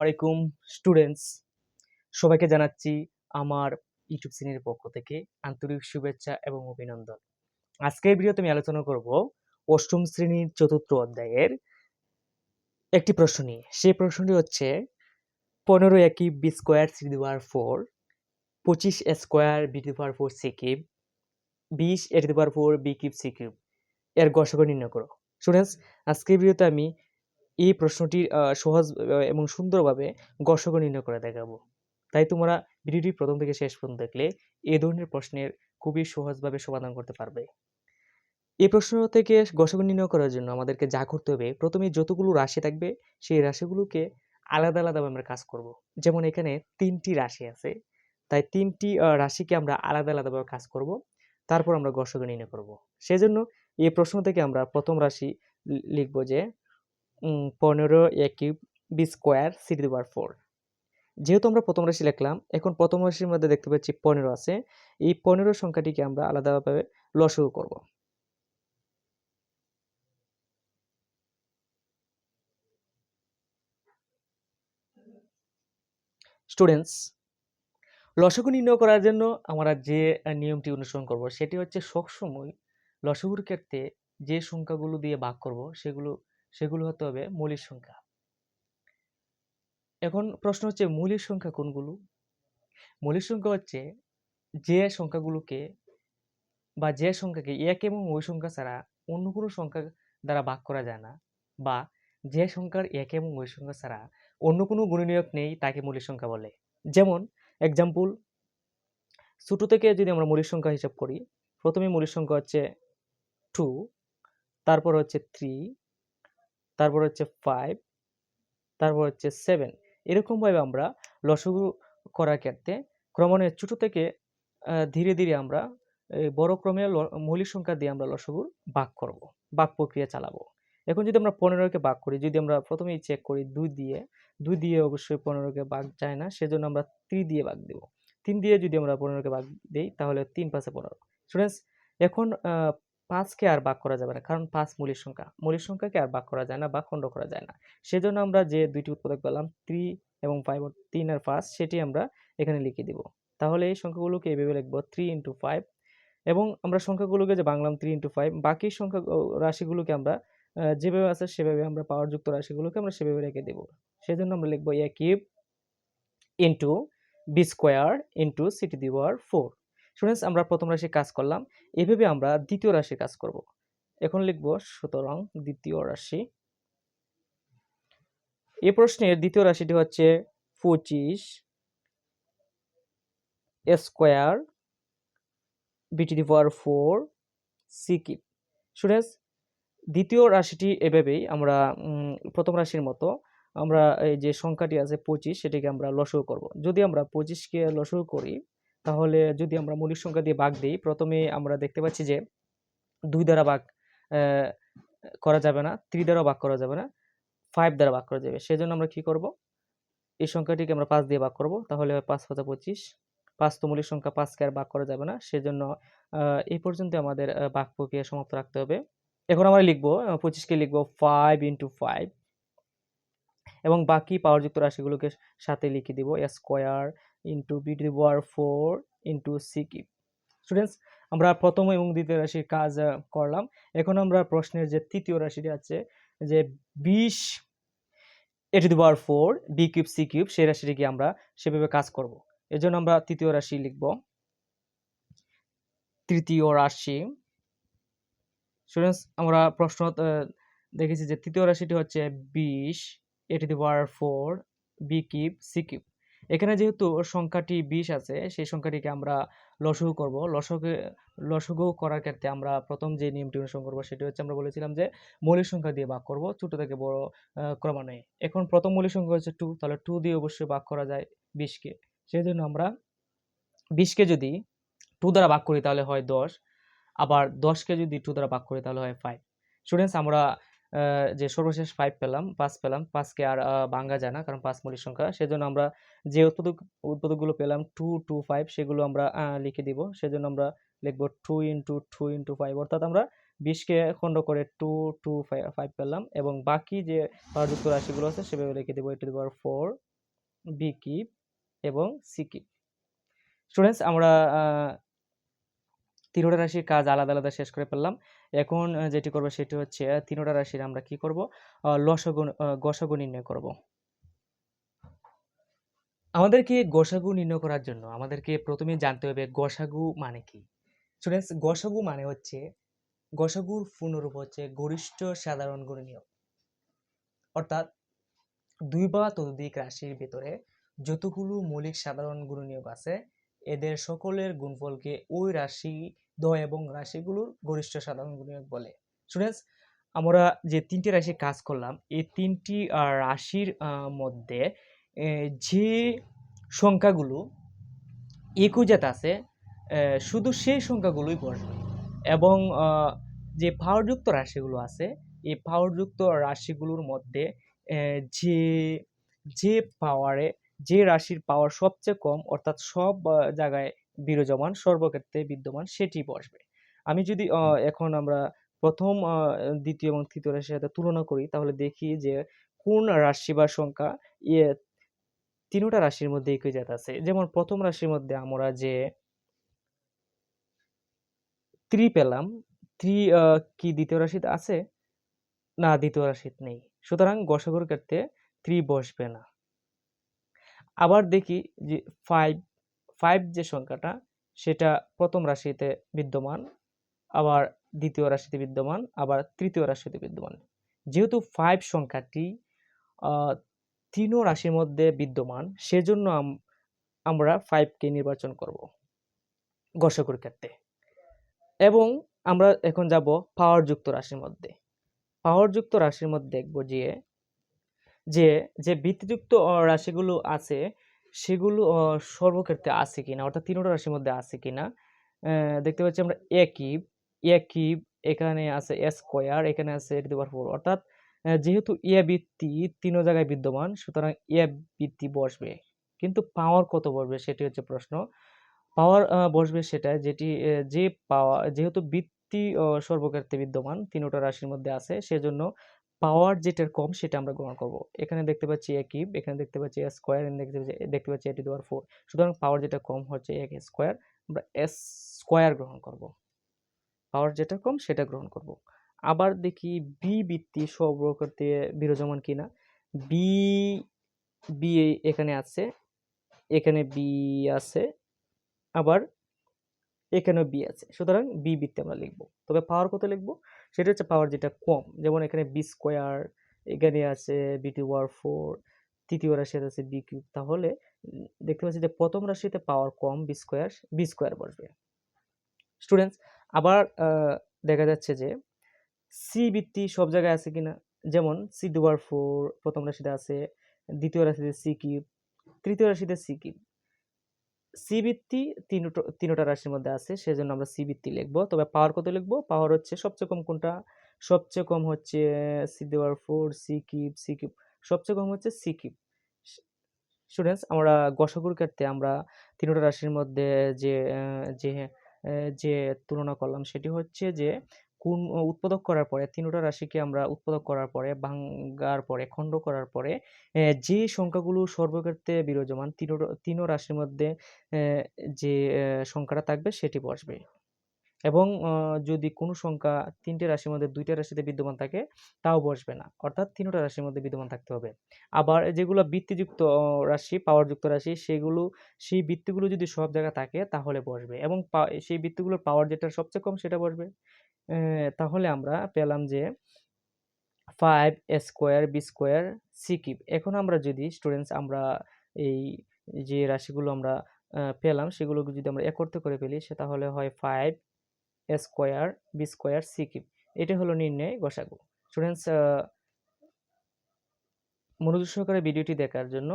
আলাইকুম স্টুডেন্টস, সবাইকে জানাচ্ছি আমার ইউটিউব চ্যানেলের পক্ষ থেকে আন্তরিক শুভেচ্ছা এবং অভিনন্দন। আজকের ভিডিওতে আমি আলোচনা করব অষ্টম শ্রেণীর চতুর্থ অধ্যায়ের একটি প্রশ্ন নিয়ে। সেই প্রশ্নটি হচ্ছে 15 একই b square C to the power 4, 25 a square b to the power 4 c cube, 20 a to the power 4 b cube c cube এর গসাগু নির্ণয় করো। স্টুডেন্টস, আজকের ভিডিওতে আমি এই প্রশ্নটির সহজ এবং সুন্দরভাবে গসাগু নির্ণয় করে দেখাবো। তাই তোমরা ভিডিওটি প্রথম থেকে শেষ পর্যন্ত দেখলে এই ধরনের প্রশ্নের খুবই সহজভাবে সমাধান করতে পারবে। এই প্রশ্ন থেকে গসাগু নির্ণয় করার জন্য আমাদেরকে যা করতে হবে, প্রথমে যতগুলো রাশি থাকবে সেই রাশিগুলোকে আলাদা আলাদাভাবে আমরা কাজ করব। যেমন এখানে 3টি রাশি আছে, তাই 3টি রাশিকে আমরা আলাদা আলাদাভাবে কাজ করব, তারপর আমরা গসাগু নির্ণয় করব। সেজন্য এই প্রশ্ন থেকে আমরা প্রথম রাশি লিখব যে 15 A cube B square C to the power 4। যেহেতু আমরা প্রথম রাশি লিখলাম, এখন প্রথম রাশির মধ্যে দেখতে পাচ্ছি 15 আছে। এই 15 সংখ্যাটিকে আমরা আলাদাভাবে লসাগু করব। স্টুডেন্টস, লসাগু নির্ণয় করার জন্য আমরা যে নিয়মটি অনুসরণ করব সেটি হচ্ছে সবসময় লসাগুর ক্ষেত্রে যে সংখ্যাগুলো দিয়ে ভাগ করব সেগুলো হতে হবে মৌলিক সংখ্যা। এখন প্রশ্ন হচ্ছে মৌলিক সংখ্যা কোনগুলো? মৌলিক সংখ্যা হচ্ছে যে সংখ্যাগুলোকে বা যে সংখ্যাকে এক এবং ওই সংখ্যা ছাড়া অন্য কোনো সংখ্যা দ্বারা ভাগ করা যায় না, বা যে সংখ্যার এক এবং ওই সংখ্যা ছাড়া অন্য কোনো গুণনীয়ক নেই তাকে মৌলিক সংখ্যা বলে। যেমন এক্সাম্পল, ছোট থেকে যদি আমরা মৌলিক সংখ্যা হিসাব করি, প্রথমে মৌলিক সংখ্যা হচ্ছে 2, তারপর হচ্ছে 3, তারপর হচ্ছে 5, তারপর হচ্ছে 7। এরকমভাবে আমরা লসাগু করার ক্ষেত্রে ক্রমান্বয়ে ছোট থেকে ধীরে ধীরে আমরা বড় ক্রমে মৌলিক সংখ্যা দিয়ে আমরা লসাগুর ভাগ করব, ভাগ প্রক্রিয়া চালাবো। এখন যদি আমরা 15কে ভাগ করি, যদি আমরা প্রথমেই চেক করি 2 দিয়ে অবশ্যই 15কে ভাগ যায় না, সেজন্য আমরা 3 দিয়ে ভাগ দেব। 3 দিয়ে যদি আমরা 15কে ভাগ দেই তাহলে 3 5 15। স্টুডেন্টস, এখন 5কে আর ভাগ করা যাবে না, কারণ 5 মৌলিক সংখ্যা। মৌলিক সংখ্যাকে আর ভাগ করা যায় না বা খণ্ড করা যায় না। সেজন্য আমরা যে দুইটি উৎপাদক পেলাম 3 এবং 5, 3 আর 5, সেটি আমরা এখানে লিখে দিব। তাহলে এই সংখ্যাগুলোকে এভাবে লিখব 3 × 5, এবং আমরা সংখ্যাগুলোকে যে ভাঙলাম 3 × 5, বাকি সংখ্যা রাশিগুলোকে আমরা যেভাবে আছে সেভাবে আমরা পাওয়ারযুক্ত রাশিগুলোকে আমরা সেভাবে রেখে দেব। সেজন্য আমরা লিখব a cube into b square into c two the power 4। Students, আমরা প্রথম রাশির কাজ করলাম, এভাবে আমরা দ্বিতীয় রাশির কাজ করব। এখন লিখব সুতরাং দ্বিতীয় রাশি। এই প্রশ্নের দ্বিতীয় রাশিটি হচ্ছে 25 square b to the power 4 c cube. Students, দ্বিতীয় রাশিটি এভাবেই আমরা প্রথম রাশির মতো আমরা এই যে সংখ্যাটি আছে 25, সেটিকে আমরা লসাগু করব। যদি আমরা 25কে লসাগু করি, তাহলে যদি আমরা মৌলিক সংখ্যা দিয়ে ভাগ দিই, প্রথমে আমরা দেখতে পাচ্ছি যে 2 দ্বারা ভাগ করা যাবে না, 3 দ্বারা ভাগ করা যাবে না, 5 দ্বারা ভাগ করা যাবে। সেজন্য আমরা কি করব, এই সংখ্যাটিকে আমরা 5 দিয়ে ভাগ করব, তাহলে হয় 5 5 25। 5 তো মৌলিক সংখ্যা, 5কে আর ভাগ করা যাবে না, সেজন্য এই পর্যন্ত আমাদের ভাগ প্রক্রিয়া সমাপ্ত রাখতে হবে। এখন আমরা লিখব 25কে লিখব 5 × 5, এবং বাকি পাওয়ারযুক্ত রাশিগুলোকে সাথে লিখে দিব a square into b two the power 4 into c cube. Students, আমরা প্রথম এবং দ্বিতীয় রাশির কাজ করলাম। এখন আমরা প্রশ্নের যে তৃতীয় রাশিটি আছে যে 20 a to the power 4 b cube c cube, সেই রাশিটিকে আমরা সেভাবে কাজ করব। এজন্য আমরা তৃতীয় রাশি লিখব। তৃতীয় রাশি, স্টুডেন্টস, আমরা প্রশ্ন দেখেছি যে তৃতীয় রাশিটি হচ্ছে 20 a to the power 4 b cube c cube. এখানে যেহেতু সংখ্যাটি 20 আছে, সেই সংখ্যাটিকে আমরা লসাগু করব। লসাগু করার ক্ষেত্রে আমরা প্রথম যে নিয়মটি অনুসরণ করব সেটি হচ্ছে, আমরা বলেছিলাম যে মৌলিক সংখ্যা দিয়ে ভাগ করব ছোট থেকে বড় ক্রমান্বয়ে। এখন প্রথম মৌলিক সংখ্যা হচ্ছে 2, তাহলে 2 দিয়ে অবশ্যই ভাগ করা যায় 20কে। সেজন্য আমরা 20কে যদি 2 দ্বারা ভাগ করি তাহলে হয় 10, আবার 10কে যদি 2 দ্বারা ভাগ করি তাহলে হয় 5। স্টুডেন্টস, আমরা যে সর্বশেষ 5 পেলাম, 5 পেলাম, 5কে আর ভাঙা যায় না, কারণ 5 মৌলিক সংখ্যা। সেজন্য আমরা যে উৎপাদকগুলো পেলাম 2 2 5, সেগুলো আমরা লিখে দিব। সেজন্য আমরা লিখব 2 × 2 × 5, অর্থাৎ আমরা 20কে খণ্ড করে 2 2 5 পেলাম, এবং বাকি যে পাওয়ারযুক্ত রাশিগুলো আছে সেভাবে লিখে দেব a to the power 4 b cube এবং সি কিপ। স্টুডেন্টস, আমরা তিনোটা রাশির কাজ আলাদা আলাদা শেষ করে ফেললাম। এখন যেটি করবো সেটি হচ্ছে তিনোটা রাশির আমরা কি করব, গসাগু নির্ণয় করব। আমাদেরকে গসাগু নির্ণয় করার জন্য আমাদেরকে প্রথমে জানতে হবে গসাগু মানে কি। স্টুডেন্টস, গসাগু মানে হচ্ছে, গসাগুর পূর্ণরূপ হচ্ছে গরিষ্ঠ সাধারণ গুণনীয়ক। অর্থাৎ দুই বা ততোধিক রাশির ভেতরে যতগুলো মৌলিক সাধারণ গুণনীয়ক আছে এদের সকলের গুণফলকে ওই রাশি দ্বয় এবং রাশিগুলোর গরিষ্ঠ সাধারণ গুণনীয়ক বলে। স্টুডেন্টস, আমরা যে তিনটি রাশি কাজ করলাম এই তিনটি রাশির মধ্যে যে সংখ্যাগুলো একজাত আছে শুধু সেই সংখ্যাগুলোই বসবে এবং যে পাওয়ারযুক্ত রাশিগুলো আছে এই পাওয়ারযুক্ত রাশিগুলোর মধ্যে যে যে পাওয়ারে যে রাশির পাওয়ার সবচেয়ে কম অর্থাৎ সব জায়গায় বিরাজমান সর্বক্ষেত্রে বিদ্যমান সেটি বসবে। আমি যদি এখন আমরা প্রথম দ্বিতীয় এবং তৃতীয় রাশির সাথে তুলনা করি তাহলে দেখি যে কোন রাশি বা সংখ্যা তিনটা রাশির মধ্যে একজাত আছে। যেমন প্রথম রাশির মধ্যে আমরা যে 3 পেলাম, 3 কি দ্বিতীয় রাশিতে আছে? না, দ্বিতীয় রাশিতে নেই। সুতরাং গসাগুর ক্ষেত্রে 3 বসবে না। আবার দেখি যে 5 যে সংখ্যাটা সেটা প্রথম রাশিতে বিদ্যমান, আবার দ্বিতীয় রাশিতে বিদ্যমান, আবার তৃতীয় রাশিতে বিদ্যমান। যেহেতু 5 সংখ্যাটি তিনও রাশির মধ্যে বিদ্যমান সেজন্য আমরা 5 কে নির্বাচন করব গসাগুর ক্ষেত্রে। এবং আমরা এখন যাব পাওয়ারযুক্ত রাশির মধ্যে। পাওয়ারযুক্ত রাশির মধ্যে দেখব যে যে বৃত্তিযুক্ত রাশিগুলো আছে সেগুলো সর্বক্ষেত্রে আছে কিনা, অর্থাৎ তিনটা রাশির মধ্যে আছে কিনা। দেখতে পাচ্ছি আমরা এ কিউব, এখানে আছে এ স্কয়ার, এখানে আছে এ টু দি পাওয়ার 4। অর্থাৎ যেহেতু এ বৃত্তি তিন জায়গায় বিদ্যমান সুতরাং এ বৃত্তি বসবে, কিন্তু পাওয়ার কত বসবে সেটি হচ্ছে প্রশ্ন। পাওয়ার বসবে সেটা যেটি যে পাওয়ার, যেহেতু বৃত্তি সর্বক্ষেত্রে বিদ্যমান তিনটা রাশির মধ্যে আছে সেজন্য পাওয়ার যেটার কম সেটা আমরা গ্রহণ করব। এখানে দেখতে পাচ্ছি এ কিউব, এখানে দেখতে পাচ্ছি এ স্কয়ার, এখানে দেখতে পাচ্ছি এ টু দি পাওয়ার 4। সুতরাং পাওয়ার যেটা কম হচ্ছে এ স্কয়ার, আমরা এস স্কয়ার গ্রহণ করব। পাওয়ার যেটা কম সেটা গ্রহণ করব। আবার দেখি বি বৃত্তি সর্বক্ষেত্রে বিরাজমান কিনা। বি বি এখানে আছে, এখানে বি আছে, আবার এখানেও বি আছে। সুতরাং বি বৃত্তি আমরা লিখব। তবে পাওয়ার কত লিখব সেটা হচ্ছে পাওয়ার যেটা কম। যেমন এখানে বি স্কয়ার, এখানে আছে বি টু পাওয়ার 4, তৃতীয় রাশিতে আছে বি কিউব। তাহলে দেখতে পাচ্ছি যে প্রথম রাশিতে পাওয়ার কম বি স্কয়ার বসবে। স্টুডেন্টস, আবার দেখা যাচ্ছে যে সি বৃত্তি সব জায়গায় আছে কিনা। যেমন সি টু পাওয়ার 4 প্রথম রাশিতে আছে, দ্বিতীয় রাশিতে সি কিউব, তৃতীয় রাশিতে সি কিউব। সি বৃত্তি তিনটা রাশির মধ্যে আছে সেজন্য আমরা সি বৃত্তি লিখবো। তবে পাওয়ার কত লিখবো? পাওয়ার হচ্ছে সবচেয়ে কম কোনটা? সবচেয়ে কম হচ্ছে সি দেওয়ার 4, সি কিউব সবচেয়ে কম হচ্ছে সি কিউব। স্টুডেন্টস, আমরা গসাগুর ক্ষেত্রে আমরা তিনটা রাশির মধ্যে যে যে যে তুলনা করলাম সেটি হচ্ছে যে কোন উৎপাদক করার পরে তিনটা রাশিকে আমরা উৎপাদক করার পরে ভাঙার পরে খণ্ড করার পরে যে সংখ্যাগুলো সর্বক্ষেত্রে বিরাজমান তিনও রাশির মধ্যে যে সংখ্যাটা থাকবে সেটি বসবে। এবং যদি কোনো সংখ্যা ৩ টে রাশির মধ্যে ২ টা রাশিতে বিদ্যমান থাকে তাও বসবে না। অর্থাৎ ৩ টা রাশির মধ্যে বিদ্যমান থাকতে হবে। আবার যেগুলো বৃত্তিযুক্ত রাশি, পাওয়ারযুক্ত রাশি সেই বৃত্তিগুলো যদি সব জায়গায় থাকে তাহলে বসবে এবং সেই বৃত্তিগুলোর পাওয়ার যেটা সবচেয়ে কম সেটা বসবে। তাহলে আমরা পেলাম যে 5 a square, b square, c cube. এখন আমরা যদি স্টুডেন্টস আমরা এই যে রাশিগুলো আমরা পেলাম সেগুলোকে যদি আমরা একত্র করে ফেলি সে তাহলে হয় 5 a square, b square, c cube. এটা হলো নির্ণয় গসাগু। স্টুডেন্টস, মনোযোগ সহকারে ভিডিওটি দেখার জন্য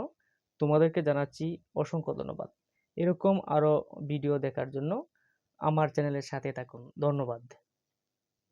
তোমাদেরকে জানাচ্ছি অসংখ্য ধন্যবাদ। এরকম আরো ভিডিও দেখার জন্য আমার চ্যানেলের সাথে থাকুন। ধন্যবাদ।